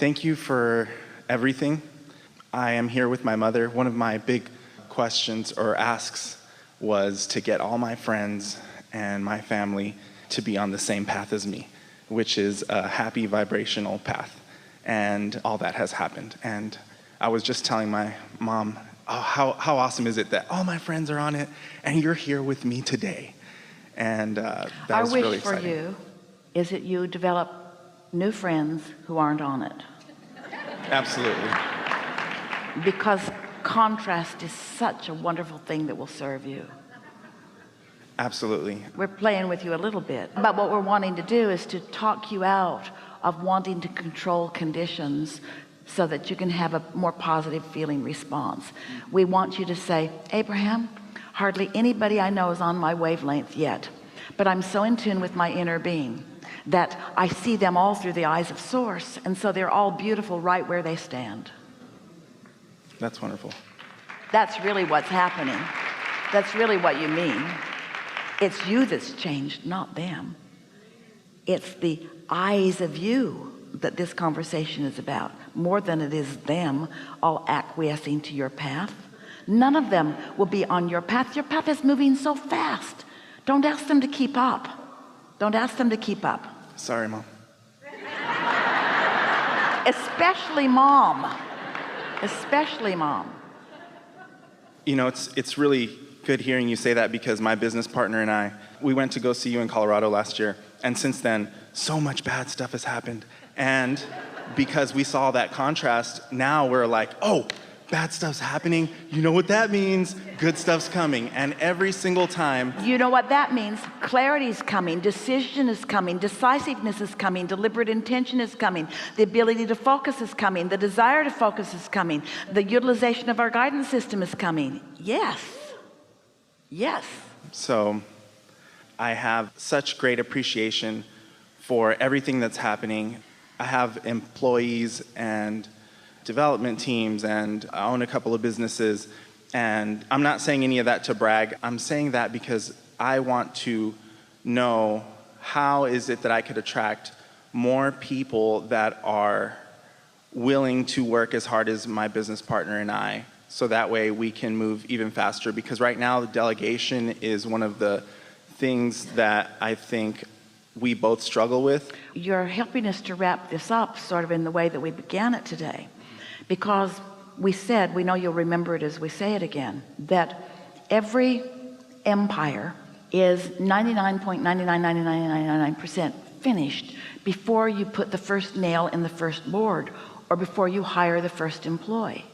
Thank you for everything. I am here with my mother. One of my big questions or asks was to get all my friends and my family to be on the same path as me, which is a happy vibrational path. And all that has happened. And I was just telling my mom, oh, how awesome is it that all my friends are on it and you're here with me today. And that was really exciting. Our wish for you is that you develop new friends who aren't on it. Absolutely. Because contrast is such a wonderful thing that will serve you. Absolutely. We're playing with you a little bit, but what we're wanting to do is to talk you out of wanting to control conditions so that you can have a more positive feeling response. We want you to say, Abraham, hardly anybody I know is on my wavelength yet, but I'm so in tune with my inner being that I see them all through the eyes of Source, and so they're all beautiful right where they stand. That's wonderful. That's really what's happening. That's really what you mean. It's you that's changed, not them. It's the eyes of you that this conversation is about, more than it is them all acquiescing to your path. None of them will be on your path. Your path is moving so fast. Don't ask them to keep up. Don't ask them to keep up. Sorry, Mom. Especially mom. Especially mom. You know, it's really good hearing you say that, because my business partner and I, we went to go see you in Colorado last year, and since then so much bad stuff has happened, and because we saw that contrast, now we're like, oh, bad stuff's happening, you know what that means, good stuff's coming. And every single time, you know what that means. Clarity is coming, decision is coming, decisiveness is coming, deliberate intention is coming, the ability to focus is coming, the desire to focus is coming, the utilization of our guidance system is coming. Yes. So I have such great appreciation for everything that's happening. I have employees and development teams, and I own a couple of businesses, and I'm not saying any of that to brag. I'm saying that because I want to know how is it that I could attract more people that are willing to work as hard as my business partner and I, so that way we can move even faster. Because right now the delegation is one of the things that I think we both struggle with. You're helping us to wrap this up sort of in the way that we began it today, because we said, we know you'll remember it as we say it again, that every empire is 99.999999% finished before you put the first nail in the first board, or before you hire the first employee.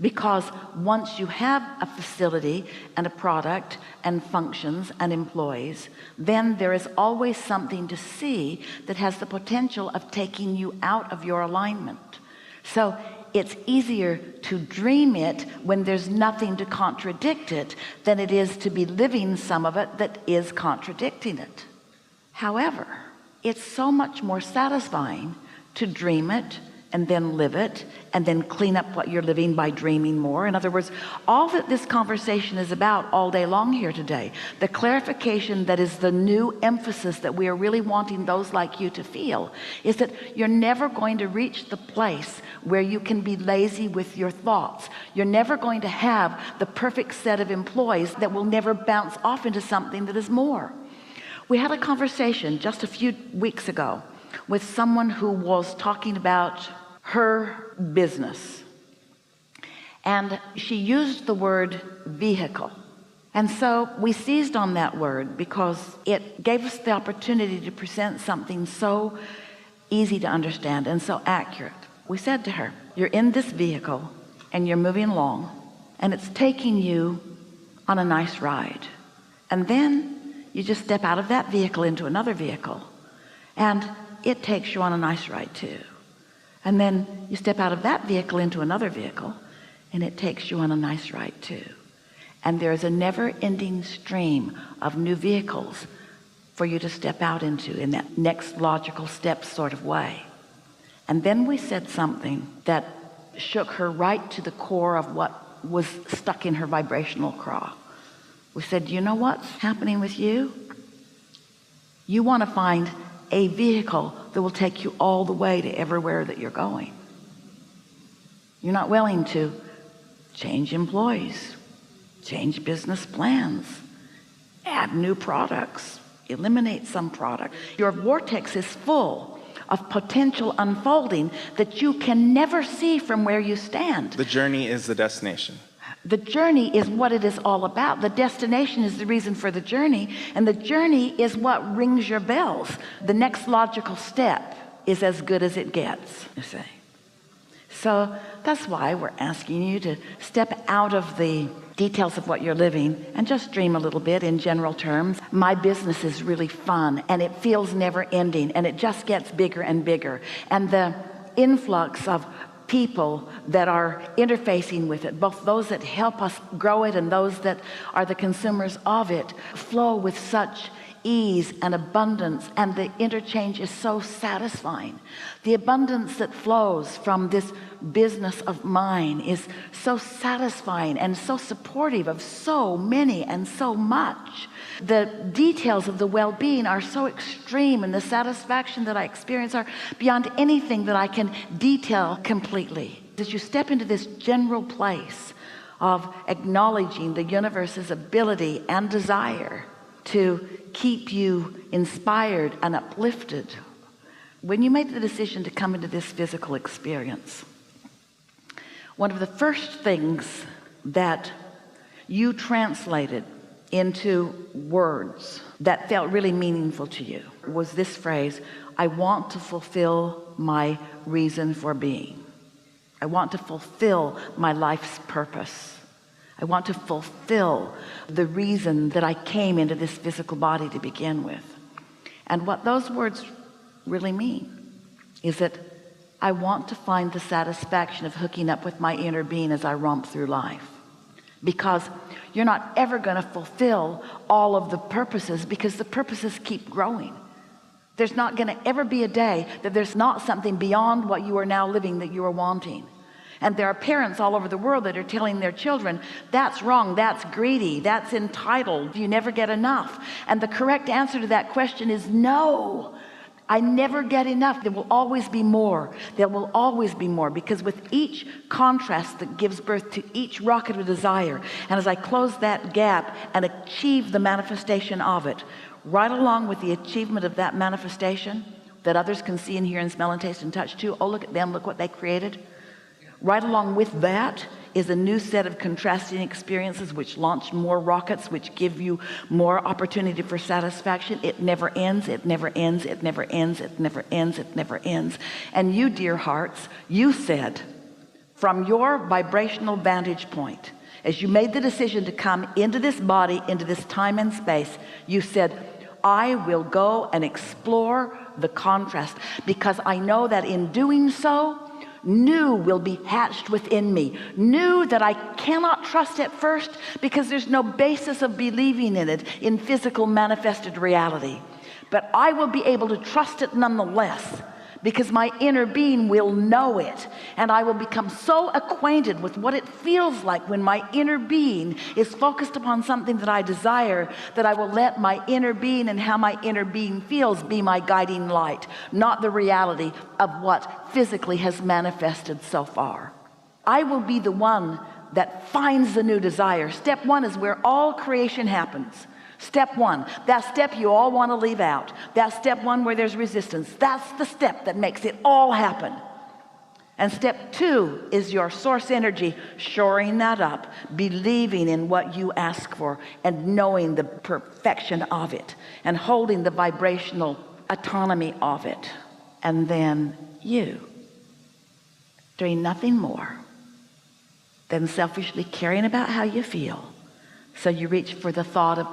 Because once you have a facility and a product and functions and employees, then there is always something to see that has the potential of taking you out of your alignment. So it's easier to dream it when there's nothing to contradict it than it is to be living some of it that is contradicting it. However, it's so much more satisfying to dream it and then live it, and then clean up what you're living by dreaming more. In other words, all that this conversation is about all day long here today, the clarification that is the new emphasis that we are really wanting those like you to feel, is that you're never going to reach the place where you can be lazy with your thoughts. You're never going to have the perfect set of employees that will never bounce off into something that is more. We had a conversation just a few weeks ago with someone who was talking about her business, and she used the word vehicle. And so we seized on that word because it gave us the opportunity to present something so easy to understand and so accurate. We said to her, you're in this vehicle and you're moving along, and it's taking you on a nice ride, and then you just step out of that vehicle into another vehicle, and it takes you on a nice ride too. And then you step out of that vehicle into another vehicle, and it takes you on a nice ride too. And there's a never-ending stream of new vehicles for you to step out into in that next logical step sort of way. And then we said something that shook her right to the core of what was stuck in her vibrational craw. We said, you know what's happening with you? You want to find a vehicle that will take you all the way to everywhere that you're going. You're not willing to change employees, change business plans, add new products, eliminate some product. Your vortex is full of potential unfolding that you can never see from where you stand. The journey is the destination. The journey is what it is all about. The destination is the reason for the journey, and the journey is what rings your bells. The next logical step is as good as it gets, you see. So that's why we're asking you to step out of the details of what you're living and just dream a little bit in general terms. My business is really fun, and it feels never ending, and it just gets bigger and bigger. And the influx of people that are interfacing with it, both those that help us grow it and those that are the consumers of it, flow with such ease and abundance, and the interchange is so satisfying. The abundance that flows from this business of mine is so satisfying and so supportive of so many and so much. The details of the well-being are so extreme, and the satisfaction that I experience are beyond anything that I can detail completely. As you step into this general place of acknowledging the universe's ability and desire to keep you inspired and uplifted, when you made the decision to come into this physical experience, one of the first things that you translated into words that felt really meaningful to you was this phrase: I want to fulfill my reason for being. I want to fulfill my life's purpose. I want to fulfill the reason that I came into this physical body to begin with. And what those words really mean is that I want to find the satisfaction of hooking up with my inner being as I romp through life. Because you're not ever going to fulfill all of the purposes, because the purposes keep growing. There's not going to ever be a day that there's not something beyond what you are now living that you are wanting. And there are parents all over the world that are telling their children, that's wrong, that's greedy, that's entitled, you never get enough. And the correct answer to that question is no. I never get enough. There will always be more. There will always be more, because with each contrast that gives birth to each rocket of desire, and as I close that gap and achieve the manifestation of it, right along with the achievement of that manifestation that others can see and hear and smell and taste and touch too. Oh, look at them, look what they created. Right along with that is a new set of contrasting experiences which launch more rockets, which give you more opportunity for satisfaction. It never ends, it never ends, it never ends, it never ends, it never ends. And you, dear hearts, you said, from your vibrational vantage point, as you made the decision to come into this body, into this time and space, you said, I will go and explore the contrast, because I know that in doing so, new will be hatched within me. New that I cannot trust at first, because there's no basis of believing in it in physical manifested reality. But I will be able to trust it nonetheless, because my inner being will know it, and I will become so acquainted with what it feels like when my inner being is focused upon something that I desire, that I will let my inner being and how my inner being feels be my guiding light, not the reality of what physically has manifested so far. I will be the one that finds the new desire. Step one is where all creation happens. Step one, that step you all want to leave out. That step one where there's resistance. That's the step that makes it all happen. And step two is your source energy shoring that up, believing in what you ask for and knowing the perfection of it and holding the vibrational autonomy of it. And then you, doing nothing more than selfishly caring about how you feel. So you reach for the thought of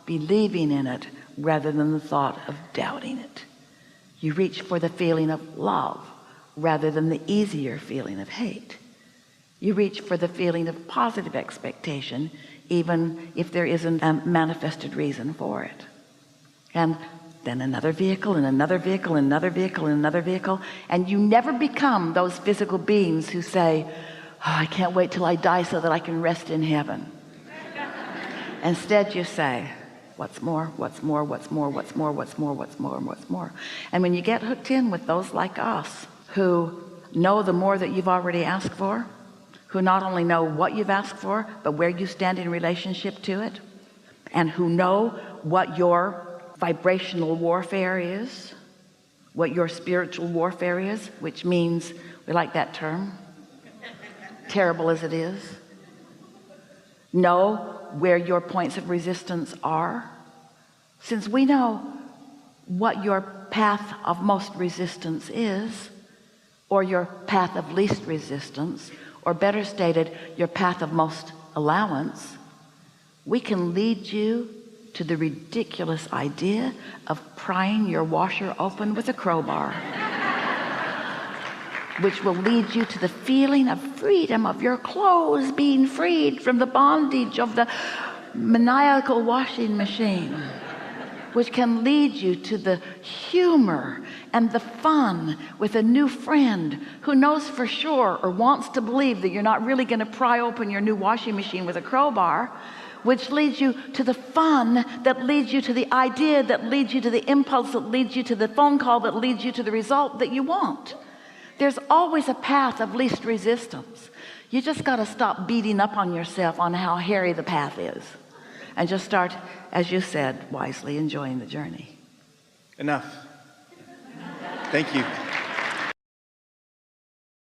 believing in it rather than the thought of doubting it. You reach for the feeling of love rather than the easier feeling of hate. You reach for the feeling of positive expectation, even if there isn't a manifested reason for it. And then another vehicle and another vehicle and another vehicle and another vehicle, and you never become those physical beings who say, oh, I can't wait till I die so that I can rest in heaven. Instead you say, what's more, what's more, what's more, what's more, what's more, what's more, and what's more. And when you get hooked in with those like us who know the more that you've already asked for, who not only know what you've asked for, but where you stand in relationship to it, and who know what your vibrational warfare is, what your spiritual warfare is, which means, we like that term, terrible as it is. Know where your points of resistance are. Since we know what your path of most resistance is, or your path of least resistance, or better stated, your path of most allowance, we can lead you to the ridiculous idea of prying your washer open with a crowbar, which will lead you to the feeling of freedom of your clothes being freed from the bondage of the maniacal washing machine, which can lead you to the humor and the fun with a new friend who knows for sure or wants to believe that you're not really going to pry open your new washing machine with a crowbar, which leads you to the fun, that leads you to the idea, that leads you to the impulse, that leads you to the phone call, that leads you to the result that you want. There's always a path of least resistance. You just got to stop beating up on yourself on how hairy the path is, and just start, as you said, wisely enjoying the journey. Enough. Thank you.